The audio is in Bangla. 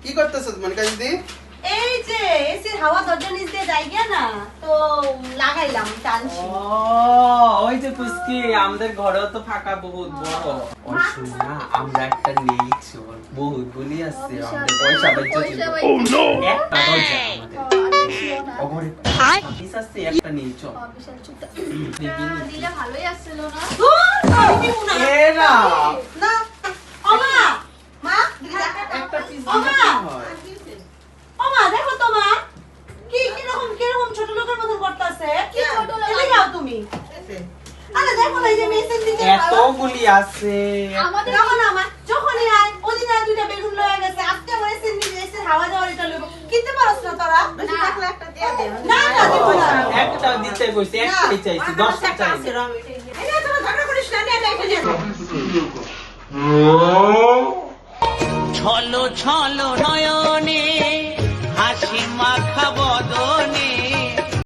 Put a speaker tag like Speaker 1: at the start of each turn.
Speaker 1: কি করতেছস মনিকা দিদি?
Speaker 2: এই যে এসির হাওয়া দরজা নিচ দিয়ে যায় গিয়া না তো লাগাইলাম টানছি।
Speaker 3: ও ওই যে পুষ্কি আমাদের ঘরেও তো ফাঁকা বহুত বড়। ওই শুনা আমরা একটা নিয়েছি বহুত বলি আছে আমাদের পয়সা বাঁচছে। ও নো একটা দরজা আমাদের ওগরে পিস আছে একটা নিয়েছো
Speaker 4: বিশাল ছোট
Speaker 3: দিদি
Speaker 4: দিলে ভালোই আসছিল না।
Speaker 3: এরা
Speaker 2: না ওমা মা
Speaker 3: একটা পিস
Speaker 2: ওমা
Speaker 3: হয়
Speaker 2: ওমা দেখো তো মা কি কিরকম ছোট লোকের মতো করতেছে।
Speaker 4: কি ছোট লোক?
Speaker 2: এদিকে যাও তুমি। আরে দেখো না এই যে মেসেজ দিতে
Speaker 3: এতগুলি আছে
Speaker 4: আমাদের
Speaker 2: দেখো না মা যখনই আয় ওদিন আর দুইটা বেগুন লয়ে গেছে আজকে আমার এসে নিয়ে এসে হাওয়া যাওয়ার এটা লইব কিনতে পারছ না তোরা বেশি টাকা একটা দিয়ে দে না না দিব না
Speaker 3: একটা দিতে কইছি একটাই চাইছি 10টা চাই
Speaker 2: এই তোরা ঝগড়া করিস না নে এটা নিয়ে
Speaker 5: ছলো ছলো নয়নে